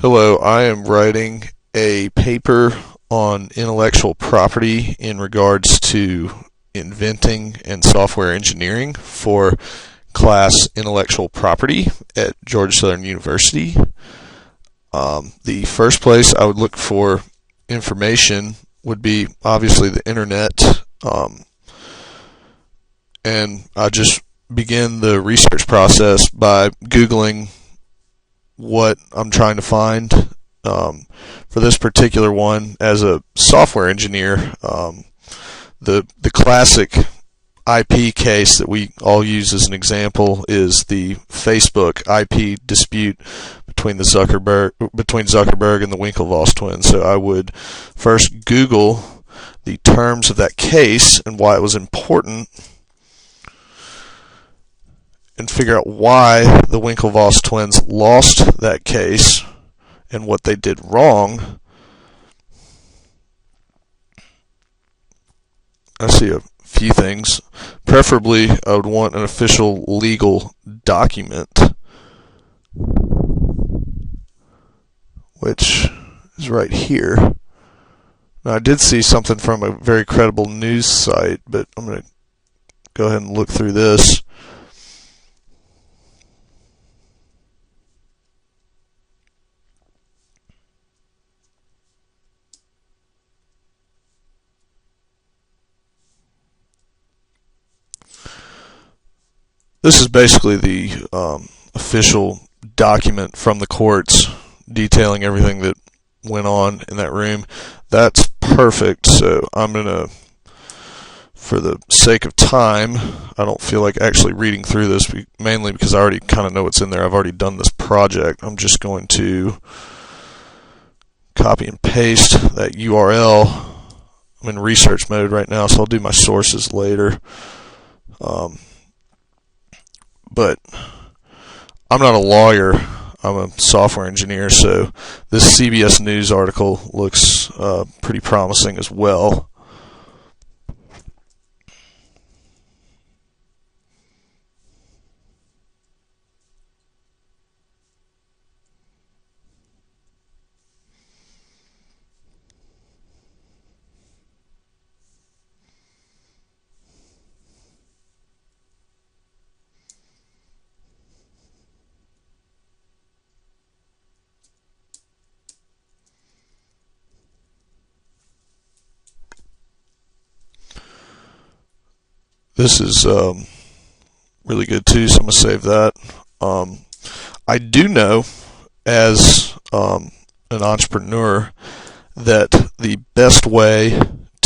Hello, I am writing a paper on intellectual property in regards to inventing and software engineering for class intellectual property at Georgia Southern University. The first place I would look for information would be obviously the internet, and I just begin the research process by Googling what I'm trying to find. For this particular one, as a software engineer, the classic IP case that we all use as an example is the Facebook IP dispute between Zuckerberg and the Winklevoss twins. So I would first Google the terms of that case and why it was important, and figure out why the Winklevoss twins lost that case and what they did wrong. I see a few things. Preferably, I would want an official legal document, which is right here. Now, I did see something from a very credible news site, but I'm going to go ahead and look through this. This is basically the official document from the courts detailing everything that went on in that room. That's perfect, so I'm going to, for the sake of time, I don't feel like actually reading through this, mainly because I already kind of know what's in there. I've already done this project. I'm just going to copy and paste that URL. I'm in research mode right now, so I'll do my sources later. But I'm not a lawyer, I'm a software engineer, so this CBS News article looks pretty promising as well. This is really good too, so I'm going to save that. I do know, as an entrepreneur, that the best way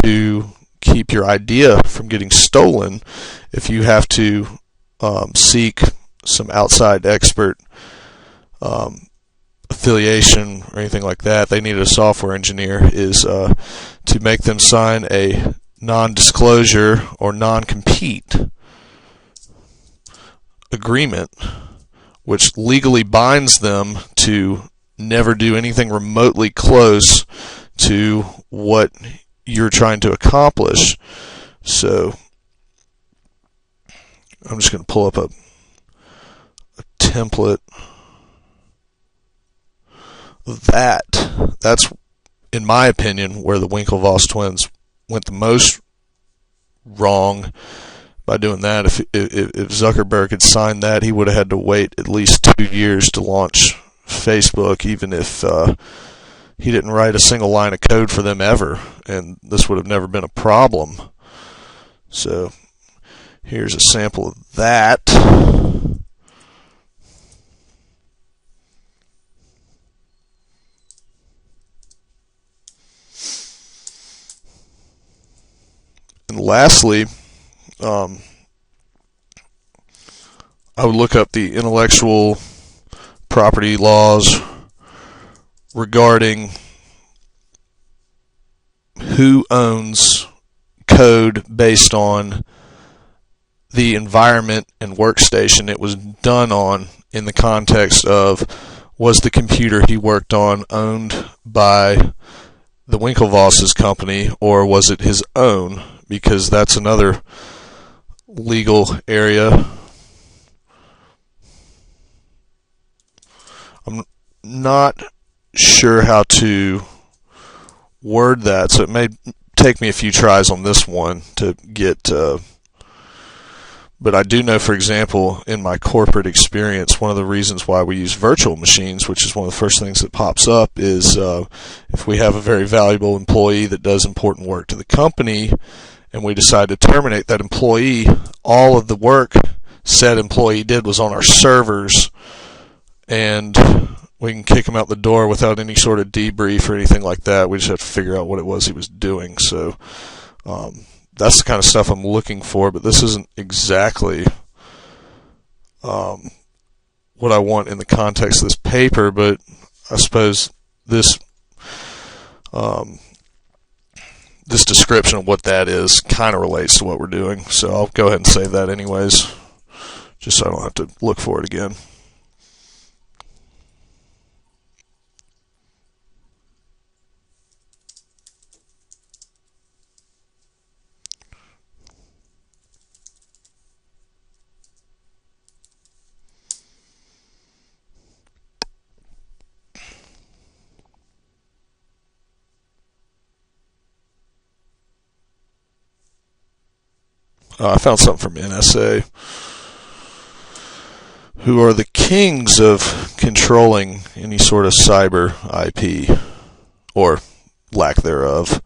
to keep your idea from getting stolen, if you have to seek some outside expert affiliation or anything like that, they need a software engineer, is to make them sign a non-disclosure or non-compete agreement, which legally binds them to never do anything remotely close to what you're trying to accomplish. So I'm just going to pull up a template of that. That's, in my opinion, where the Winklevoss twins went the most wrong by doing that. If Zuckerberg had signed that, he would have had to wait at least 2 years to launch Facebook, even if he didn't write a single line of code for them ever, and this would have never been a problem. So here's a sample of that. And lastly, I would look up the intellectual property laws regarding who owns code based on the environment and workstation it was done on, in the context of, was the computer he worked on owned by the Winklevoss's company, or was it his own? Because that's another legal area. I'm not sure how to word that, so it may take me a few tries on this one to get but I do know, for example, in my corporate experience, one of the reasons why we use virtual machines, which is one of the first things that pops up, is if we have a very valuable employee that does important work to the company and we decide to terminate that employee, all of the work said employee did was on our servers, and we can kick him out the door without any sort of debrief or anything like that. We just have to figure out what it was he was doing. So that's the kind of stuff I'm looking for, but this isn't exactly what I want in the context of this paper, but I suppose this this description of what that is kind of relates to what we're doing. So I'll go ahead and save that anyways, just so I don't have to look for it again. I found something from NSA, who are the kings of controlling any sort of cyber IP, or lack thereof.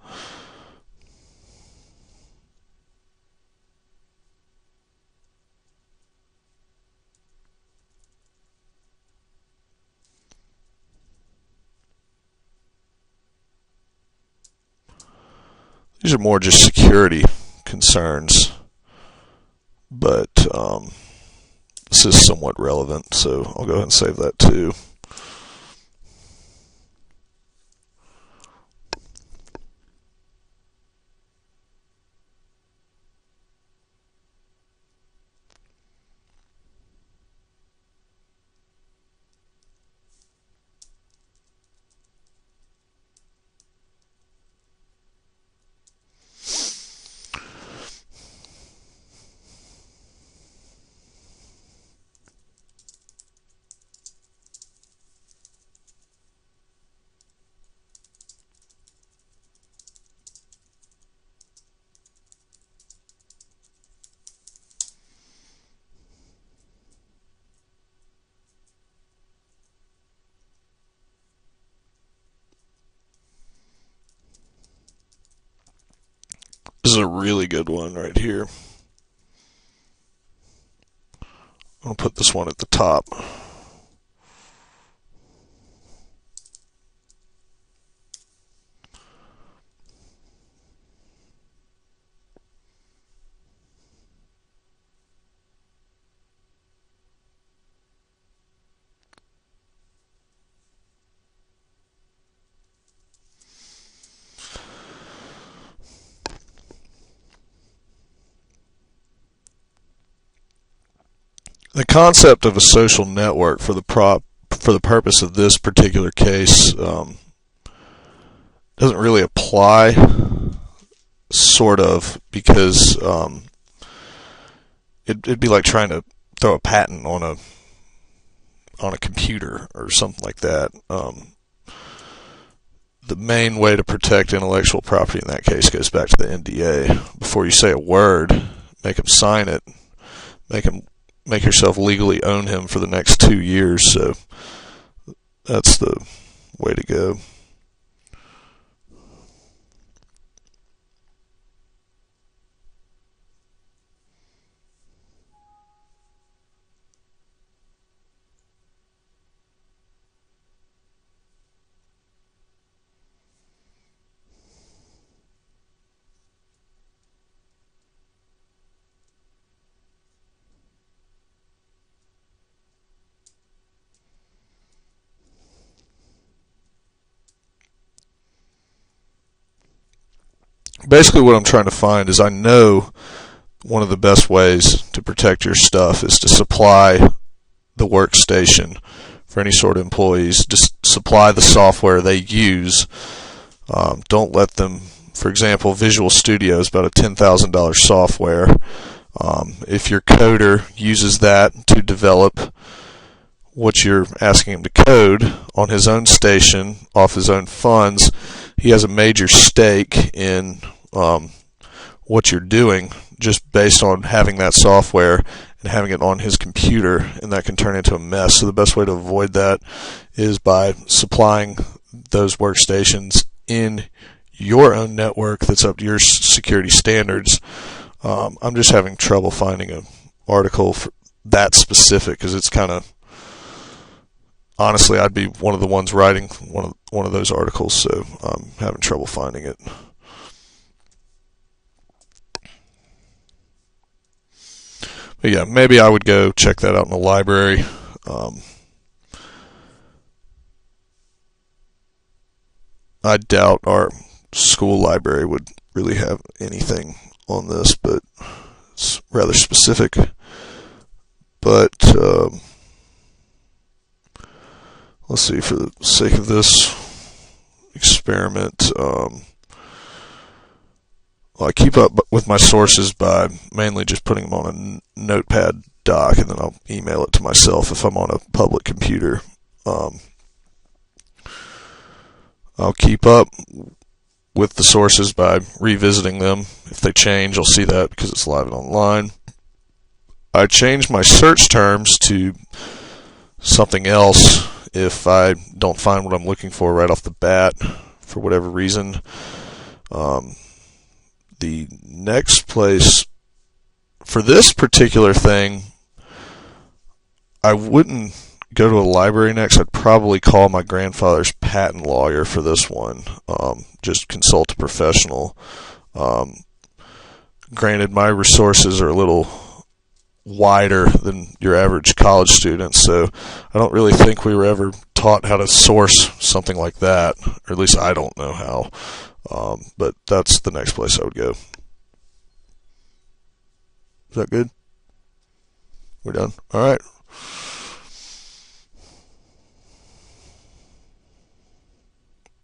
These are more just security concerns, but this is somewhat relevant, so I'll go ahead and save that too. This is a really good one right here. I'll put this one at the top. The concept of a social network for the purpose of this particular case doesn't really apply, sort of, because it'd be like trying to throw a patent on a computer or something like that. The main way to protect intellectual property in that case goes back to the NDA. Before you say a word, make them sign it, make yourself legally own him for the next 2 years. So that's the way to go. Basically what I'm trying to find is, I know one of the best ways to protect your stuff is to supply the workstation for any sort of employees. Just supply the software they use. Don't let them, for example, Visual Studio is about a $10,000 software. If your coder uses that to develop what you're asking him to code on his own station, off his own funds, he has a major stake in what you're doing just based on having that software and having it on his computer, and that can turn into a mess. So the best way to avoid that is by supplying those workstations in your own network that's up to your security standards. I'm just having trouble finding an article for that specific, because it's kind of, honestly, I'd be one of the ones writing one of those articles, so I'm having trouble finding it. But yeah, maybe I would go check that out in the library. I doubt our school library would really have anything on this, but it's rather specific. But let's see, for the sake of this experiment, I keep up with my sources by mainly just putting them on a notepad doc, and then I'll email it to myself if I'm on a public computer. I'll keep up with the sources by revisiting them. If they change, I'll see that because it's live and online. I change my search terms to something else if I don't find what I'm looking for right off the bat for whatever reason. The next place for this particular thing, I wouldn't go to a library next. I'd probably call my grandfather's patent lawyer for this one. Just consult a professional. Granted, my resources are a little wider than your average college student, so I don't really think we were ever taught how to source something like that, or at least I don't know how. But that's the next place I would go. Is that good? We're done? All right.